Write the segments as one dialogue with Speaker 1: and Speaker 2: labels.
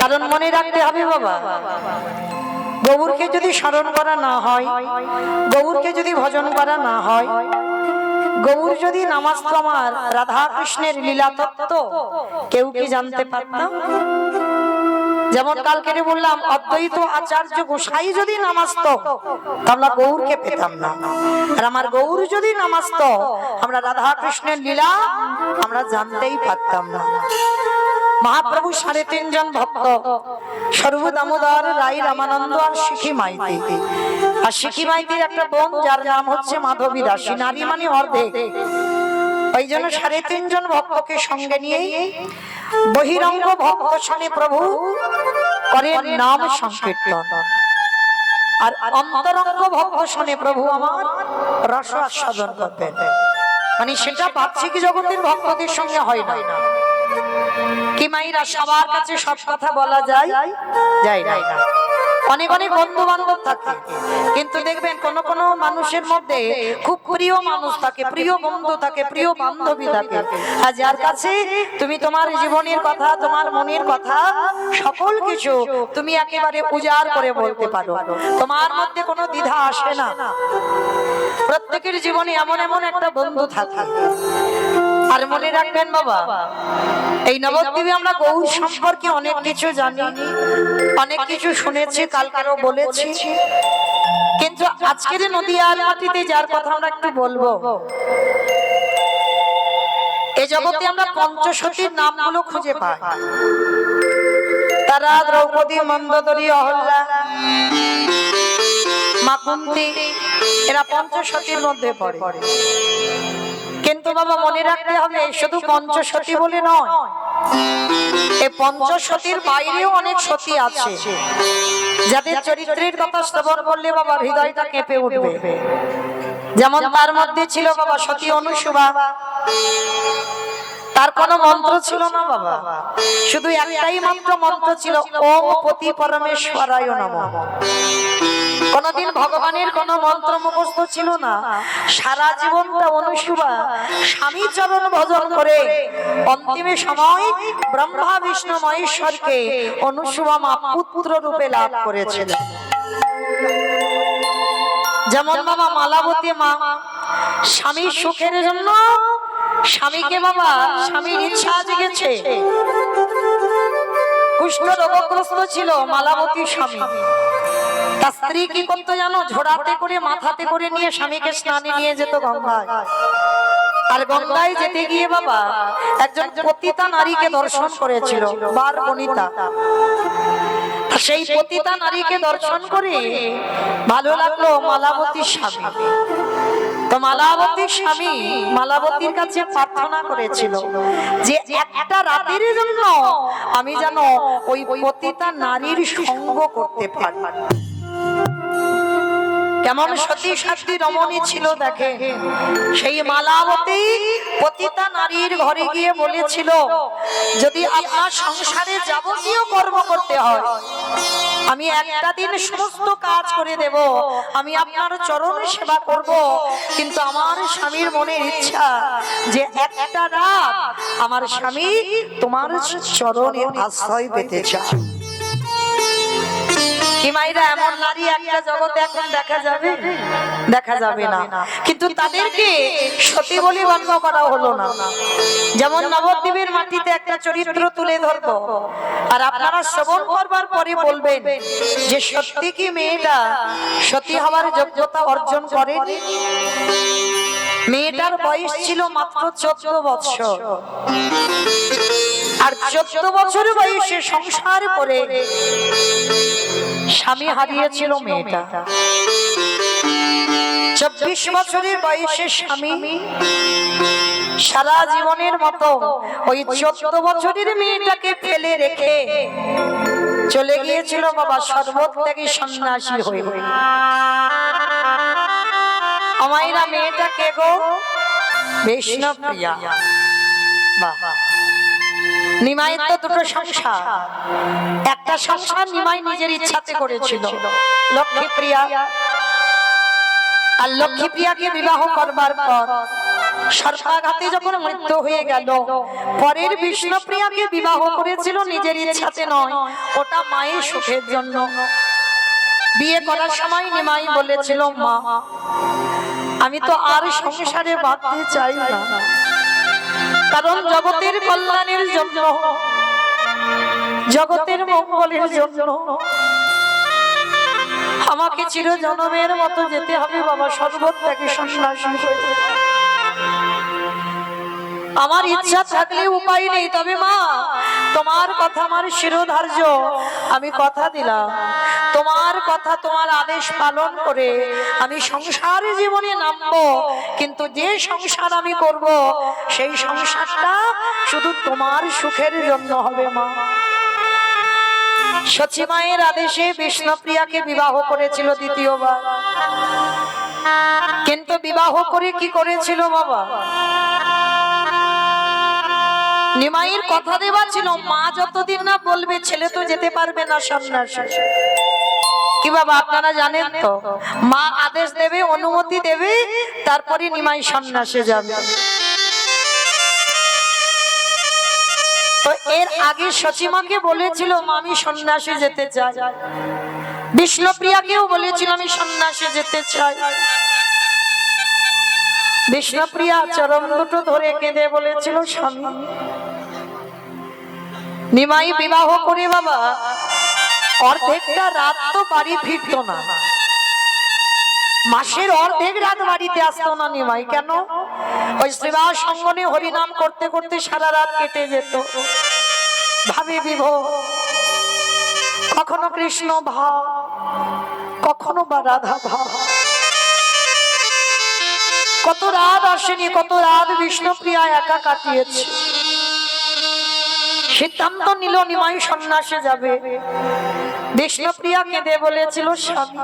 Speaker 1: কারণ মনে রাখতে হবে বাবা, গৌরকে যদি স্মরণ করা না হয়, গৌরকে যদি ভজন করা না হয়, গৌর যদি নামাজতো আমার রাধা কৃষ্ণের লীলা তত্ত্ব কেউ কি জানতে পারতাম? যেমন কালকে বললাম, অদ্বৈত আচার্য গোসাই যদি নামাজতো আমরা গৌরকে পেতাম না, আর আমার গৌর যদি নামাজতো আমরা রাধা কৃষ্ণের লীলা আমরা জানতেই পারতাম না। মহাপ্রভু ৩.৫ জন ভক্ত, স্বরূপ দামোদর, রাই, রামানন্দ আর শিখি মাইতি। আর শিখি মাইতির একটা বোন যার নাম হচ্ছে মাধবী দাসী, নারী মানে অর্ধেক। ওই জন্য ৩.৫ জন ভক্তকে সঙ্গে নিয়ে বহিরঙ্গ ভক্ত শনে প্রভু করেন নাম সংকীর্তন, আর অন্তরঙ্গ ভক্ত শনে প্রভু আমার রস আস্বাদন করবেন। মানে সেটা বাহ্যিক জগতের ভক্তদের সঙ্গে হয় না। কি মাইরা সবার কাছে সব কথা বলা যায়? যায় না। অনেক অনেক বন্ধু বান্ধব থাকে, কিন্তু দেখবেন কোন কোন মানুষের মধ্যে খুব প্রিয় মানুষ থাকে, প্রিয় বন্ধু থাকে, প্রিয় বান্ধবী থাকে, আর যার কাছে তুমি তোমার জীবনের কথা, তোমার মনের কথা, সকল কিছু তুমি একেবারে উজাড় করে বলতে পারো, তোমার মধ্যে কোনো দ্বিধা আসে না। প্রত্যেকের জীবনে এমন এমন একটা বন্ধু থাকে। আর মনে রাখবেন বাবা, এই নবদ্বীপে আমরা গৌর সম্পর্কে অনেক কিছু জানি, অনেক কিছু শুনেছি, কালকেও বলেছি, কিন্তু আজকের নদীয়ার মাটিতে যার কথা আমরা একটু বলবো, এই জগতে আমরা পঞ্চসতীর নামগুলো খুঁজে পাই। তারা দ্রৌপদী, মন্দোদরী, অহল্যা, মা কুন্তী, এরা পঞ্চসতীর মধ্যে পড়ে। কিন্তু বাবা মনে রাখতে হবে, শুধু পঞ্চসতী বলে নয়, এই পঞ্চসতীর বাইরেও অনেক সতী আছে, যাদের চরিত্রের কথা শ্রবণ করলে বাবা হৃদয়টা কেঁপে উঠবে। যেমন তার মধ্যে ছিল বাবা সতী অনুসুয়া। তার কোনো মন্ত্র ছিল না বাবা, শুধু একটাই মাত্র মন্ত্র ছিল, ওম পতি পরমেশ্বরায় নমঃ। কোনদিন ভগবানের কোন মন্ত্র মুখস্থ ছিল না। সারা জীবনটা অনুসুয়া স্বামী চরণ ভজন করে অন্তিমে সময় ব্রহ্মা বিষ্ণু মহেশ্বরকে অনুসুয়া মা পুত্র রূপে লাভ করেছিল। যেমন বাবা মালাবতী মা স্বামীর সুখের জন্য স্বামীকে বাবা, স্বামীর ইচ্ছা জেগেছে, কুষ্ঠ রোগগ্রস্ত ছিল মালাবতী স্বামী, তার স্ত্রী কি করতো জানো? ঝোড়াতে করে মাথাতে করে নিয়ে স্বামীকে স্নানে নিয়ে যেত গঙ্গায়। আর গঙ্গায় যেতে গিয়ে বাবা একজন পতিতা নারীকে দর্শন করেছিল, বার বনিতা। সেই পতিতা নারীকে দর্শন করে ভালো লাগলো মালাবতীর স্বামী। তো মালাবতীর স্বামী মালাবতীর কাছে প্রার্থনা করেছিল যে একটা রাতের জন্য আমি যেন ওই পতিতা নারীর সঙ্গ করতে পারি। কেমন সতী সাধ্বী রমণী ছিল দেখে। সেই মালাবতী পতিতা নারীর ঘরে গিয়ে বলেছিল, যদি আপনার সংসারে যাবতীয় কর্ম করতে হয়, আমি একটা দিন সমস্ত কাজ করে দেব, আমি আপনার চরণে সেবা করব, কিন্তু আমার স্বামীর মনের ইচ্ছা যে একটা রাত আমার স্বামী তোমার চরণে আশ্রয় পেতে চায়। কি মাইরা এমন নারী একটা জগতে এখন দেখা যাবে? দেখা যাবে না। কিন্তু তাদেরকে সতী বলে গণ্য করা হলো না। যেমন নবদ্বীপের মাটিতে একটা চরিত্র তুলে ধরবো, আর আপনারা শ্রবণ করবার পরে বলবেন যে সত্যি কি মেয়েটা সতী হওয়ার যোগ্যতা অর্জন করেনি? মেয়েটার বয়স ছিল মাত্র 14 বছর, আর 14 বছর বয়সে সংসার করে স্বামী হারিয়েছিল মেয়েটা। 24 বছরের বয়সে স্বামী সারা জীবনের মতো ওই 14 বছরের মেয়েটাকে ফেলে রেখে চলে গিয়েছিল বাবা সর্বত্যাগী সন্ন্যাসী হয়ে। আমাইরা মেয়েটা কে গো? বৈষ্ণবপ্রিয়া। বাহ, নিমাইয়ের তো দুটো সংসার, একটা সংসার নিমাই নিজের ইচ্ছাতে করেছিল, লক্ষ্মীপ্রিয়া। আর লক্ষ্মীপ্রিয়াকে বিবাহ করবার পর সর্পাঘাতে যখন মৃত্যু হয়ে গেল, পরের বিষ্ণুপ্রিয়াকে বিবাহ করেছিল নিজের ইচ্ছাতে নয়, ওটা মায়ের সুখের জন্য। বিয়ে করার সময় নিমাই বলেছিল, মা আমি তো আর সংসারে বাঁধতে চাই না, কারণ জগতের কল্যাণের জন্য, জগতের মঙ্গলের জন্য আমাকে চিরজন্মের মতো যেতে হবে বাবা, সর্বত্যাগী সন্ন্যাসী হয়ে। আমার ইচ্ছা থাকলে উপায় নেই, তবে মা তোমার কথা আমার শিরোধার্য, আমি কথা দিলাম তোমার কথা, তোমার আদেশ পালন করে আমি সংসারে জীবনে নামবো, কিন্তু যে সংসার আমি করব সেই সংসারটা শুধু তোমার সুখের জন্য হবে মা। সচী মায়ের আদেশে বিষ্ণুপ্রিয়াকে বিবাহ করেছিল দ্বিতীয়বার, কিন্তু বিবাহ করে কি করেছিল বাবা, নিমাইয়ের কথা দেওয়া ছিল মা যতদিন না বলবে ছেলে তো যেতে পারবে না সন্ন্যাসী। কি বাবা আপনারা জানেন তো, মা আদেশ দেবে, অনুমতি দেবে, তারপরে নিমাই সন্ন্যাসে যাবে। তো এর আগে সচিমাকে বলেছিল মা আমি সন্ন্যাসে যেতে চাই, বিষ্ণুপ্রিয়াকেও বলেছিল আমি সন্ন্যাসে যেতে চাই। বিষ্ণুপ্রিয়া চরণ দুটো ধরে কেঁদে বলেছিল, স্বামী নিমাই বিবাহ করে বাবা অর্ধেকটা রাত তো বাড়ি ফিরতো না, মাসের অর্ধেক রাত বাড়িতে আসতো না নিমাই। কেন? ওই শ্রীবাস সঙ্গনে হরিনাম করতে করতে সারা রাত কেটে যেত, ভাবে বিভোর, কখনো কৃষ্ণ ভাব, কখনো বা রাধা ভাব। কত রাত আসেনি, কত রাত বিষ্ণুপ্রিয়া একা কাটিয়েছে। সিদ্ধান্ত নিল নিমাই সন্ন্যাসে যাবে। বিষ্ণুপ্রিয়া কেঁদে বলেছিল, স্বামী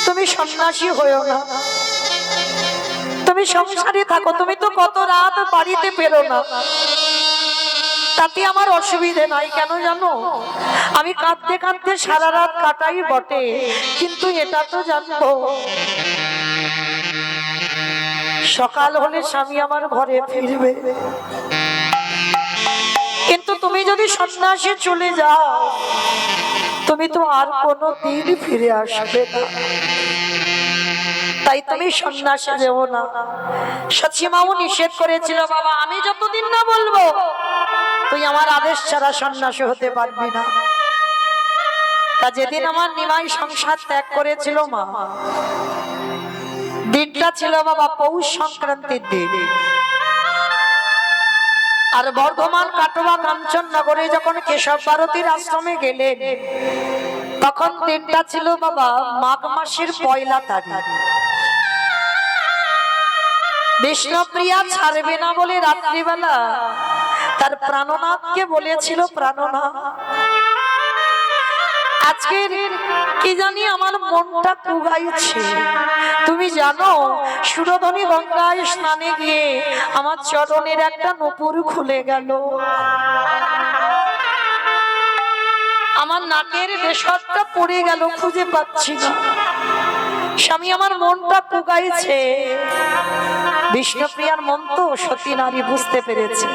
Speaker 1: তুমি সন্ন্যাসী হয়েও না, তুমি সংসারে থাকো, তুমি তো কত রাত বাড়িতে পেরো না, তাতে আমার অসুবিধে নাই। কেন জানো, আমি কাঁদতে কাঁদতে সারা রাত কাটাই বটে, কিন্তু এটা তো জানবো সকাল হলে স্বামী আমার ঘরে ফিরবে, কিন্তু তুমি যদি সন্ন্যাসে চলে যাও তুমি তো আর কোনো দিন ফিরে আসবে না, তাই তুমি সন্ন্যাসে যেও না। সচিমাও নিষেধ করেছিল, বাবা আমি যতদিন না বলবো তুই আমার আদেশ ছাড়া সন্ন্যাসী হতে পারবি না। তা যেদিন আমার নিমাই সংসার ত্যাগ করেছিল মা, দিনটা ছিল বাবা পৌষ সংক্রান্তির দিন। আর বর্ধমান কাটোয়া কাঞ্চননগরে যখন কেশব ভারতীর আশ্রমে গেলেন, তখন দিনটা ছিল বাবা মাঘ মাসের 1 তারিখ। বিষ্ণুপ্রিয়া ছাড়বে না বলে রাত্রিবেলা তার প্রাণনাথকে বলেছিল, প্রাণনাথ আজকে কি জানি আমার মনটা কুগাইছে, তুমি জানো সুরধনী গঙ্গায় স্নানে গিয়ে আমার চরণের একটা নূপুর খুলে গেল, আমার নাকের রেশমটা পড়ে গেল, খুঁজে পাচ্ছি না, স্বামী আমার মনটা কুগাইছে। বিষ্ণুপ্রিয়ার মন তো সতী নারী বুঝতে পেরেছে,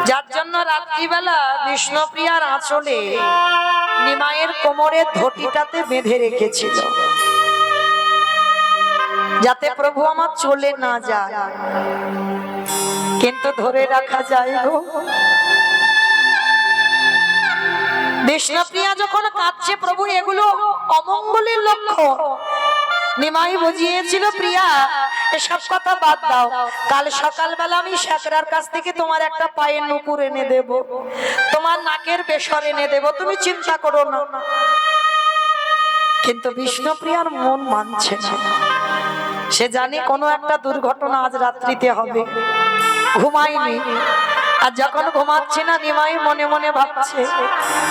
Speaker 1: যার জন্য রাত্রিবেলা বিষ্ণুপ্রিয়ার আঁচলে নিমাইয়ের কোমরের ধটিটাতে বেঁধে রেখেছিল, যাতে প্রভু আমার চলে না যায়, কিন্তু ধরে রাখা যায় গো। বিষ্ণুপ্রিয়া যখন কাঁদছে, প্রভু এগুলো অমঙ্গলের লক্ষণ। নিমাই বুঝিয়েছিল, প্রিয়া এসব কথা বাদ দাও, কাল সকালবেলা আমি শেখরার কাছ থেকে তোমার একটা পায়ের নূপুর এনে দেব, তোমার নাকের বেসর এনে দেব, তুমি চিন্তা করো না। কিন্তু বিষ্ণুপ্রিয়ার মন মানছে না, সে জানে কোনো একটা দুর্ঘটনা আজ রাত্রিতে হবে, ঘুমায়নি। আর যখন ঘুমাচ্ছে না, নিমাই মনে মনে ভাবছে,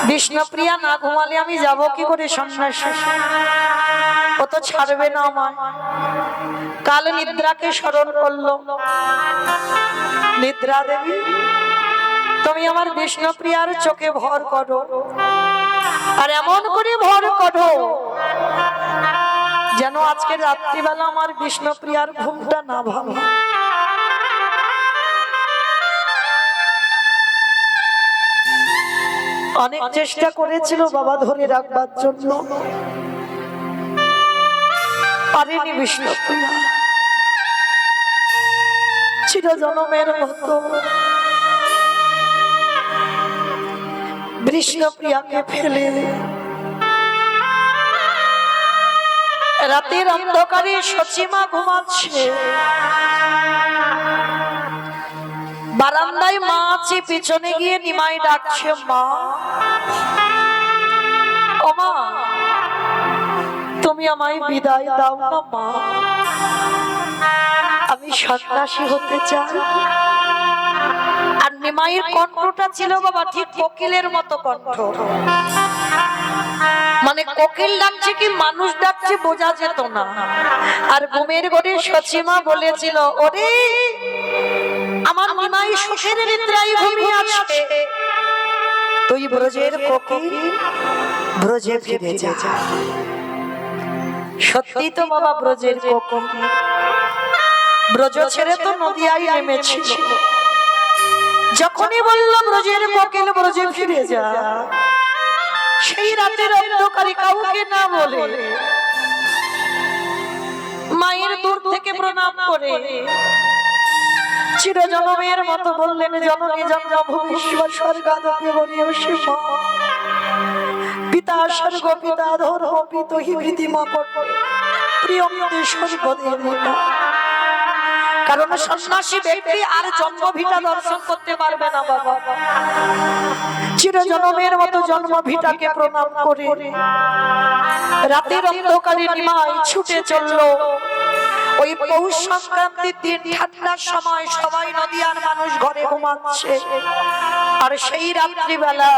Speaker 1: বিষ্ণুপ্রিয়া না ঘুমালে আমি যাব কি করে সন্ন্যাসী, ও তো ছাড়বে না আমায়। কাল নিদ্রাকে স্মরণ করলো, নিদ্রা দেবী তুমি আমার বিষ্ণুপ্রিয়ার চোখে ভর করো, আর এমন করে ভর করো যেন আজকে রাত্রিবেলা আমার বিষ্ণুপ্রিয়ার ঘুমটা না ভাঙে। অনেক চেষ্টা করেছিল বাবা ধরে রাখবার জন্য, পারেনি বিষ্ণুপ্রিয়া। চিরজনমের মতো বিষ্ণুপ্রিয়াকে ফেলে রাতের অন্ধকারে সচিমা ঘুমাচ্ছে, বারান্দায় মা আছে, পিছনে গিয়ে নিমাই ডাকছে, মা ও মা, তুমি আমায় বিদায় দাও না মা, আমি সন্ন্যাসী হতে চাই। আর নিমাইয়ের কণ্ঠটা ছিল বাবা ঠিক কোকিলের মতো কণ্ঠ, মানে কোকিল ডাকছে কি মানুষ ডাকছে বোঝা যেত না। আর ঘুমের ঘরে সচিমা বলেছিল, ওরে আমার নিমাই সুখের নিদ্রায় ঘুমিয়ে আছে, তুই ব্রজের কোকিল ব্রজে ফিরে যা। সত্যি তো বাবা ব্রজের কোকিল ব্রজ ছেড়ে তো নদিয়ায় নেমেছিল। যখনই বলল ব্রজের কোকিল ব্রজে ফিরে যা, সেই রাতের অন্ধকারে কাউকে না বলে মায়ের দূর থেকে প্রণাম করে চিরজনমের মতো বললেন, জননী জন্মভূমিশ্বর স্বর্গাদপি বলিয়সি মা, পিতা স্বর্গ পিতা ধর্ম পিতহি প্রীতিমা করতে প্রিয়মতে স্বর্গদেবী। কারণ সন্ন্যাসী ব্যক্তি আর জন্মভিটা দর্শন করতে পারবে না বাবা। চিরজনমের মতো জন্মভিটাকে প্রণাম করে রাতের অন্ধকারে নিমাই ছুটে চলল। ওই পৌষ সংক্রান্তির দিন ঠান্ডার সময় সবাই নদিয়ার মানুষ ঘরে ঘুমাচ্ছে, আর সেই রাত্রিবেলা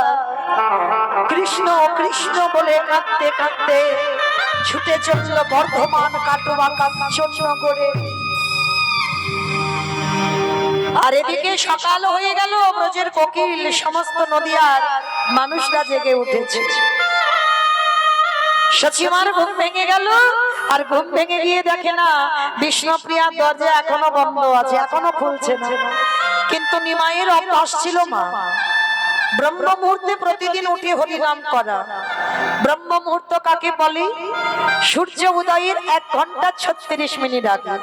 Speaker 1: কৃষ্ণ কৃষ্ণ বলে কাঁদতে কাঁদতে ছুটে চলল বর্ধমান কাটোয়া কাঞ্চননগরে। আর এদিকে সকাল হয়ে গেল, ব্রজের কোকিল সমস্ত নদিয়ার মানুষরা জেগে উঠেছে। সচিমার ঘুম ভেঙে গেল, আর ঘুম ভেঙে গিয়ে দেখে না বিষ্ণুপ্রিয়ার দরজা এখনো বন্ধ আছে, এখনো খুলছে না। কিন্তু নিমাইয়ের অভ্যাস ছিল মা ব্রহ্ম মুহূর্তে প্রতিদিন উঠে হরিনাম করা। ব্রহ্ম মুহূর্ত কাকে বলে? সূর্য উদয়ের 1 ঘন্টা 36 মিনিট আগে।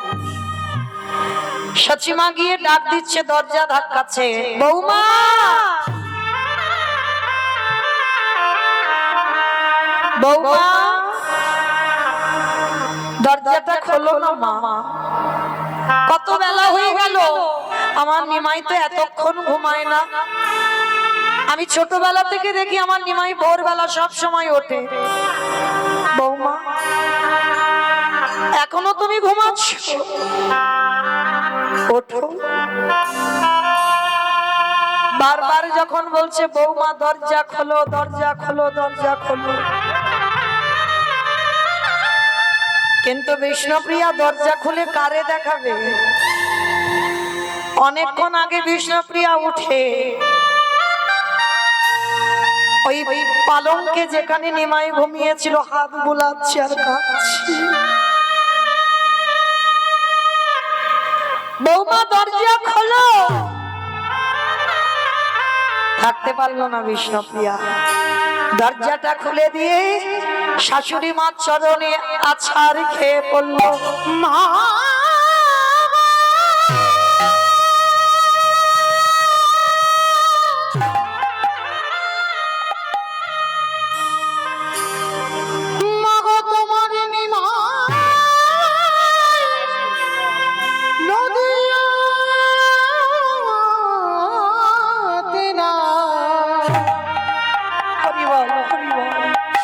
Speaker 1: সচিমা গিয়ে ডাক দিচ্ছে, দরজা ধাক্কাচ্ছে, বৌমা বৌমা, দরজাটা খোলো না মা, কত বেলা হয়ে গেল, আমার নিমাই তো এতক্ষণ ঘুমায় না। আমি ছোটবেলা থেকে দেখি আমার নিমাই ভোরবেলা সব সময় ওঠে। বৌমা এখনো তুমি ঘুমাচ্ছ? ওঠো। বারবার যখন বলছে বৌমা দরজা খোলো দরজা খোলো দরজা খোলো, কিন্তু বিষ্ণুপ্রিয়া দরজা খুলে কারে দেখাবে? অনেকক্ষণ আগে বিষ্ণুপ্রিয়া উঠে ওই পালঙ্কে যেখানে নিমাই ঘুমিয়েছিল হাত বুলাচ্ছে আর কাঁদছে। বৌমা দরজা খোলো, থাকতে পারলো না বিষ্ণুপ্রিয়া। দরজাটা খুলে দিয়ে শাশুড়ি মার চরণে আছাড় খেয়ে পড়ল, মা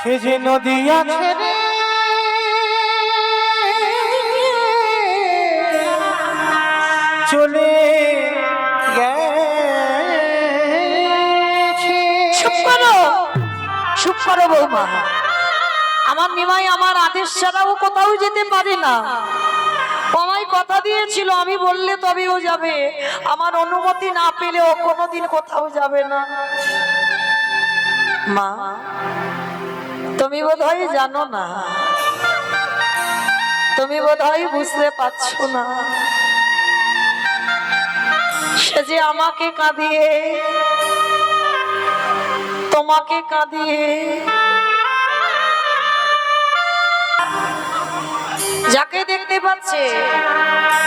Speaker 2: সে যে নদিয়া ছেড়ে চলে গেছে।
Speaker 1: চুপ করো, চুপ করো বৌমা। আমার নিমাই আমার আদেশ ছাড়াও কোথাও যেতে পারে না। আমায় কথা দিয়েছিল আমি বললে তবেও যাবে, আমার অনুমতি না পেলে ও কোনোদিন কোথাও যাবে না। মা তুমি বোধহয় জানো না, তুমি বোধহয় বুঝতে পারছো না, সে যে আমাকে কাঁদিয়ে তোমাকে কাঁদিয়ে যাকে দেখতে পাচ্ছে,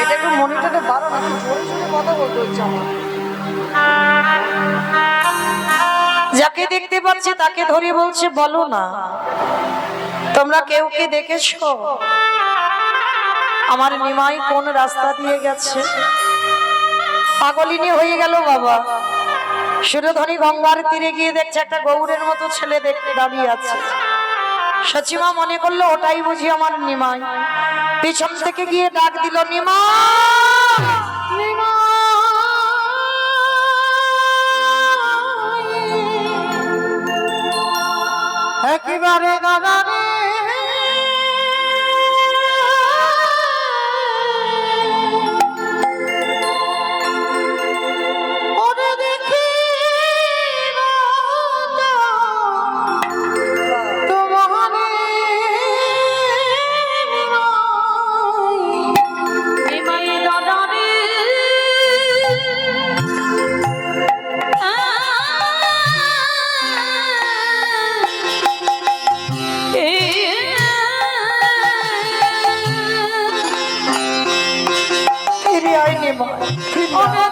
Speaker 1: এটা একটু মনিটরে বারো না, জোরে জোরে কথা বলতে হচ্ছে আমার। যাকে দেখতে পাচ্ছে তাকে ধরে বলছে, বলো না তোমরা কেউ কে দেখেছো আমার নিমাই কোন রাস্তা দিয়ে গেছে? পাগলিনী হয়ে গেল বাবা। সুরধনী গঙ্গার তীরে গিয়ে দেখছে একটা গৌরের মতো ছেলে দেখতে দাঁড়িয়ে আছে। সচিমা মনে করলো ওটাই বুঝি আমার নিমাই। পিছন থেকে গিয়ে ডাক দিল, নিমা নিমা।
Speaker 2: একেবারে দাদা রে, ওরে দেখি তোমারে
Speaker 1: নিমাই দাদা রে, ফিরে আয় নিমাই, ফিরে আয়।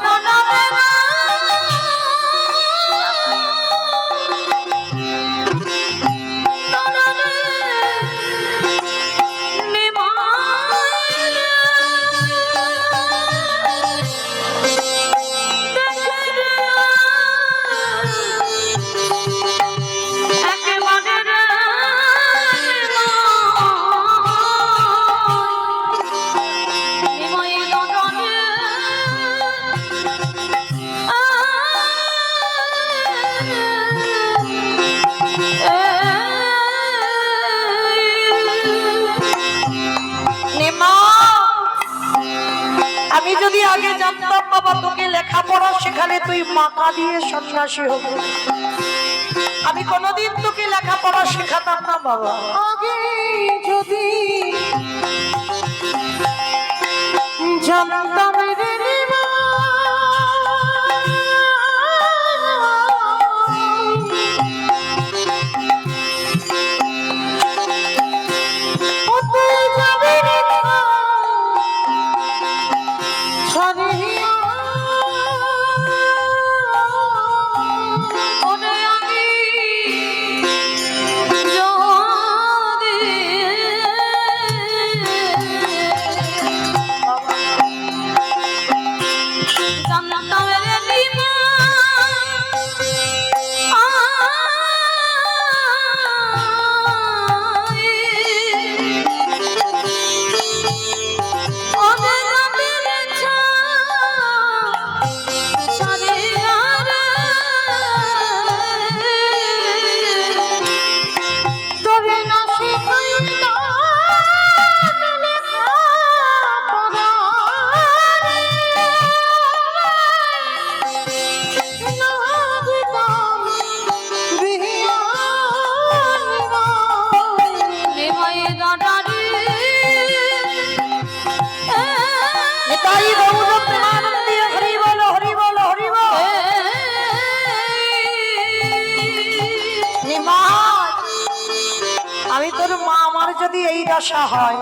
Speaker 1: আমি যদি আগে জানতাম বাবা তোকে লেখাপড়া সেখানে তুই মাকা দিয়ে সন্ন্যাসী হবি, আমি কোনোদিন তোকে লেখাপড়া শেখাতাম না বাবা।
Speaker 2: আগে যদি জানতাম রে নিমা, ও তুই যাবি রে ছাড়িয়া,
Speaker 1: ওরে আমি জানতাম রে নিমা,
Speaker 2: তবে না শিখাইতা লেখাপড়া রে, না দিতাম বিয়া
Speaker 1: নিমাই দাদা রে, নিতাই গৌর প্রেমানন্দে হরি বল হরি বল হরি বল। নিমাই, আমি তোর মা, আমার যদি এই দশা হয়,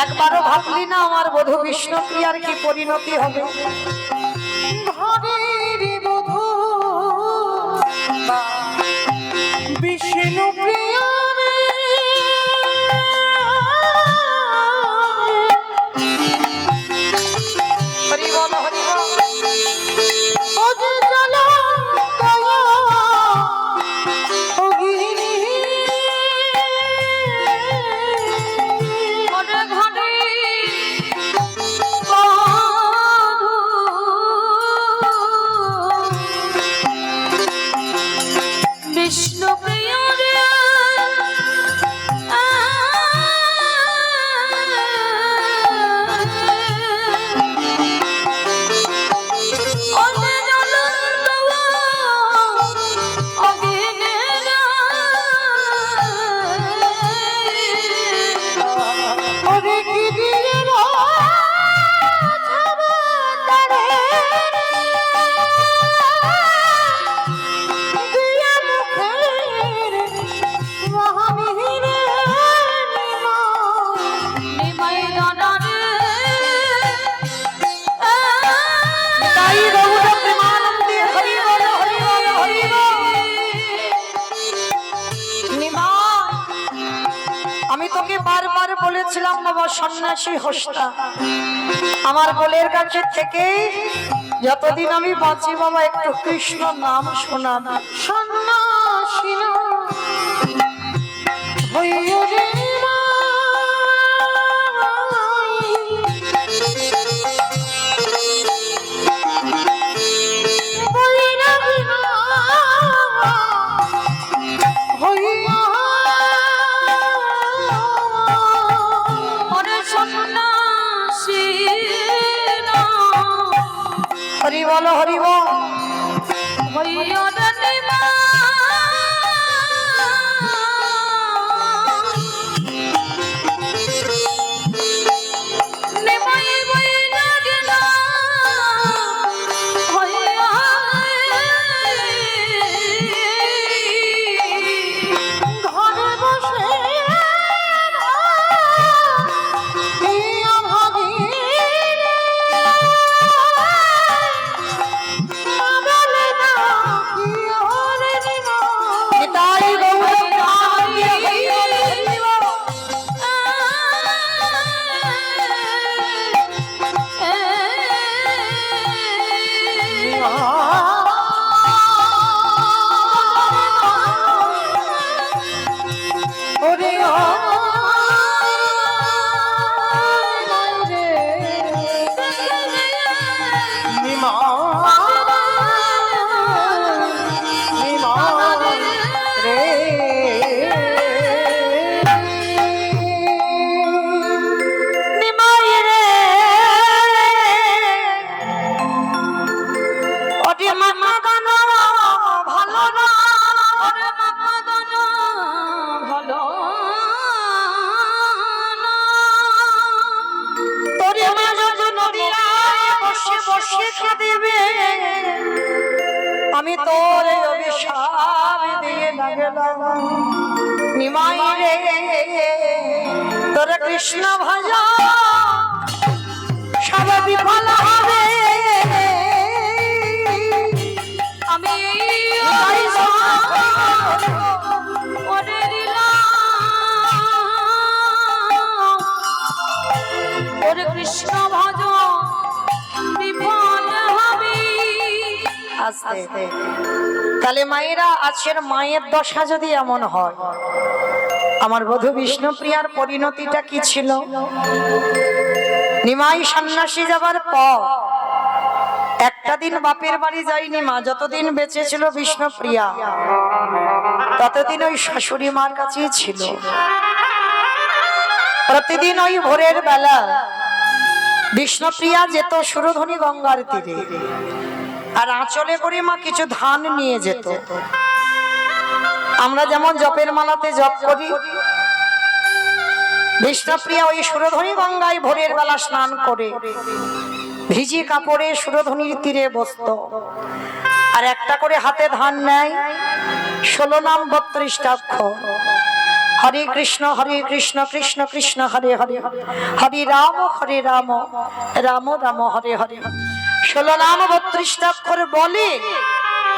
Speaker 1: একবারও ভাবলি না আমার বধূ বিষ্ণুপ্রিয়ার কি পরিণতি হবে?
Speaker 2: ঘরের বধূ বিষ্ণু প্রিয়া রে,
Speaker 1: হরি বল হরি বল।
Speaker 2: ও যে জ্বালা দয়া অগ্নি,
Speaker 1: ঘরে ঘরে বিষ্ণু প্রিয় রে, বলেছিলাম বাবা সন্ন্যাসী হোস্তা, আমার কোলের কাছে থেকে যতদিন আমি বাঁচি বাবা একটু কৃষ্ণ নাম শোনাবি।
Speaker 2: সন্ন্যাসী হইও রে
Speaker 1: হরি বল হরি বল। আমি তোর অভিশাপ দিয়ে না গেলাম নিমাই রে, তোর কৃষ্ণ ভজা সব বিফল হবে। আমি ওরে কৃষ্ণ ভজ বিফল হবে। আস্তে তাহলে মায়েরা আজকের মায়ের দশা যদি এমন হয়, আমার বধূ বিষ্ণুপ্রিয়ার পরিণতিটা কি ছিল? নিমাই সন্ন্যাসী যাবার পর একটা দিন বাপের বাড়ি যায়নি মা। যতদিন বেঁচে ছিল বিষ্ণুপ্রিয়া ততদিন ওই শাশুড়ি মার কাছেই ছিল। প্রতিদিন ওই ভোরের বেলা বিষ্ণুপ্রিয়া যেত সুরধনী গঙ্গার তীরে, আর আঁচলে করে মা কিছু ধান নিয়ে যেত। আমরা যেমন জপের মালাতে জপ করি, বিষ্ণুপ্রিয়া ওই সুরধনী গঙ্গায় ভোরের বেলা স্নান করে ভিজি কাপড়ে সুরধনীর তীরে বসত, আর একটা করে হাতে ধান নেয়, 16 নাম 32 অক্ষর। হরে কৃষ্ণ কৃষ্ণ কৃষ্ণ হরে হরে, হরে রাম রাম রাম হরে হরে। 16 নাম 32 অক্ষর বলে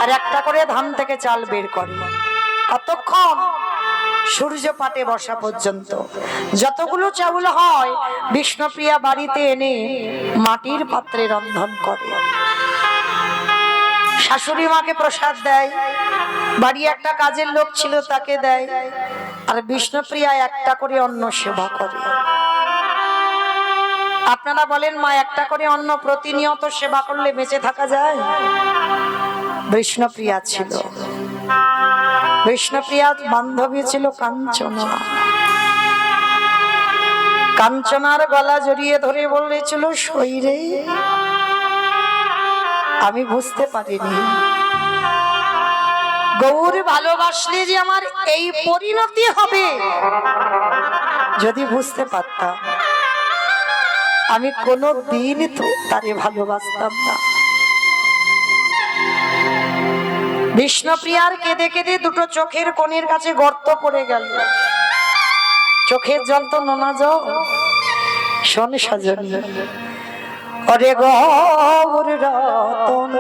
Speaker 1: আর একটা করে ধান থেকে চাল বের করে। কতক্ষণ? সূর্য পাটে বসা পর্যন্ত। যতগুলো চাউল হয় বিষ্ণুপ্রিয়া বাড়িতে এনে মাটির পাত্রে রন্ধন করে, শাশুড়ি মাকে প্রসাদ দেয়, বাড়ি একটা কাজের লোক ছিল তাকে দেয়, আর বিষ্ণুপ্রিয়া একটা করে অন্ন সেবা করে। আপনারা বলেন মা একটা করে অন্ন প্রতিনিয়ত সেবা করলে বেঁচে থাকা যায়? বিষ্ণুপ্রিয়া ছিল, বিষ্ণুপ্রিয়ার বান্ধবী ছিল কাঞ্চনা। কাঞ্চনার গলা জড়িয়ে ধরে বলেছিল, শরীরে আমি বুঝতে পারিনি গৌর ভালোবাসলে যে আমার এই পরিণতি হবে, যদি বুঝতে পারতাম আমি কোনো দিন তো তারে ভালোবাসতাম না। বিষ্ণুপ্রিয়ার কেঁদে কেঁদে দুটো চোখের কোণের কাছে গর্ত পড়ে গেল, চোখের জল তো নোনা জল। শোন সজন, ওরে গৌর রতন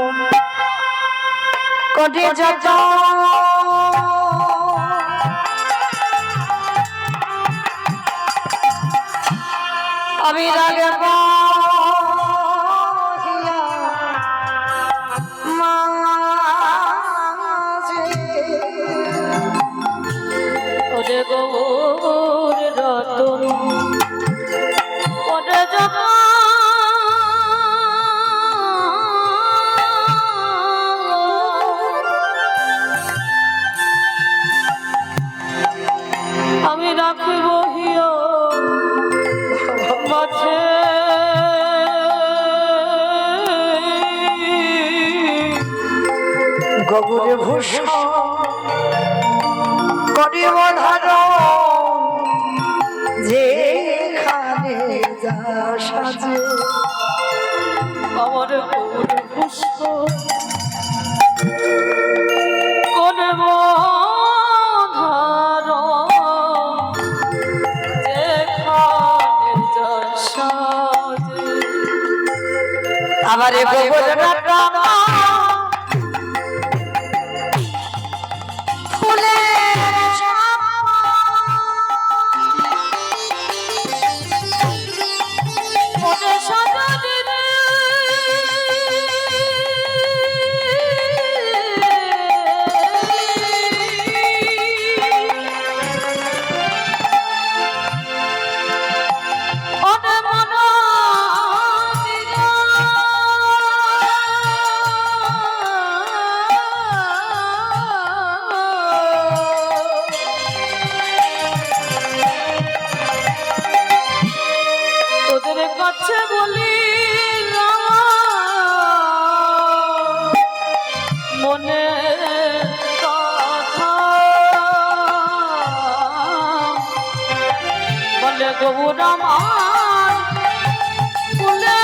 Speaker 1: করে যত আমি রাগব
Speaker 2: ওরে গৌর রতন ওরে জগা আমি রাখিব হিয় মাঝে
Speaker 1: গগরে ভূষণ করিব ধারণ যেখানে যা সাজে
Speaker 2: আমার গৌর পুষ্প করব
Speaker 1: আমার গোবর
Speaker 2: কাছে বলি মনে কথা বলে গৌর আমার বলে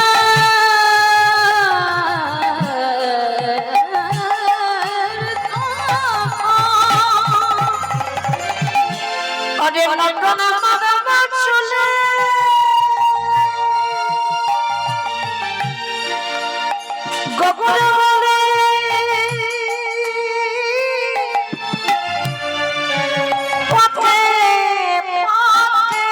Speaker 1: আরে নন্দন আমার চলে গগরে বলে পথে পথে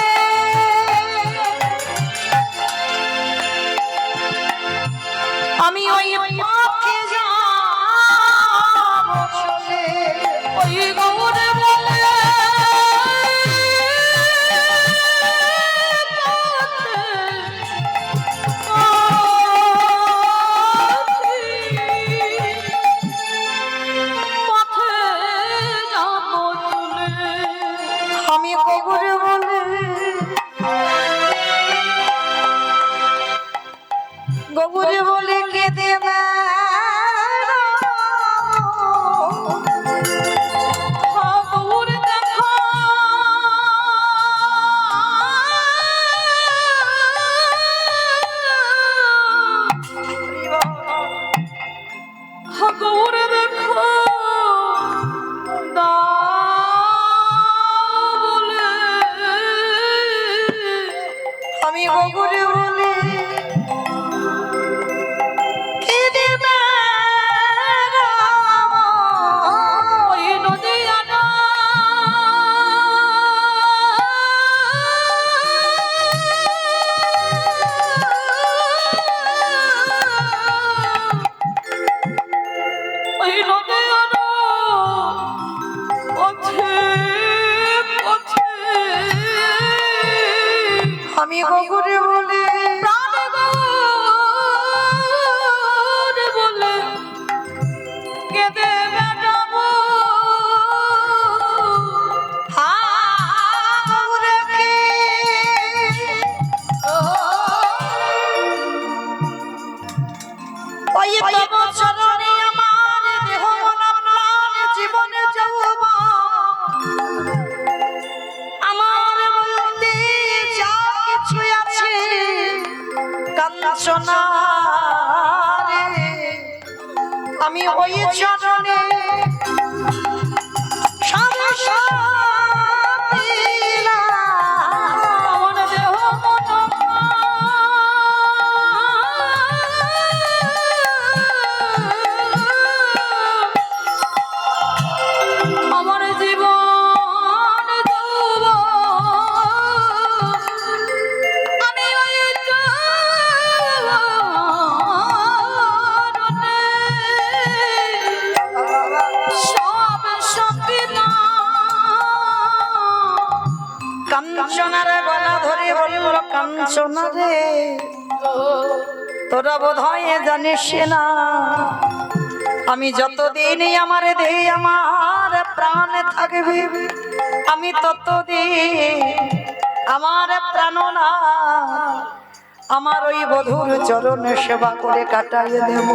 Speaker 1: আমি ওই পথে যাব চলে
Speaker 2: ওই গৌরে বলে
Speaker 1: আমি গগরে বলে গগরে বলে কেঁদে
Speaker 2: গৌরে দেখো
Speaker 1: আমি গগরে বলে কেঁদে
Speaker 2: ওই নদী আনা ওই নদী আনা পথে পথে
Speaker 1: আমি গগরে বলে
Speaker 2: বলে কেঁদে বেড়াবো
Speaker 1: ওই তব চরণে আমার দেহ মন প্রাণ জীবনে যৌবন আমার বলতে যা কিছু আছে কাঞ্চনা রে আমি ওই চরণে
Speaker 2: আমার দেহ মন আমার জীবন যৌবন আমি ওই
Speaker 1: কাঞ্চনা রে, তোরা বোধহয় জানিস না আমি যতদিন আমার দেহে আমার প্রাণে থাকবে, আমি ততদিন আমার প্রাণ না আমার ওই বধূর চরণে সেবা করে কাটাইয়ে দেব।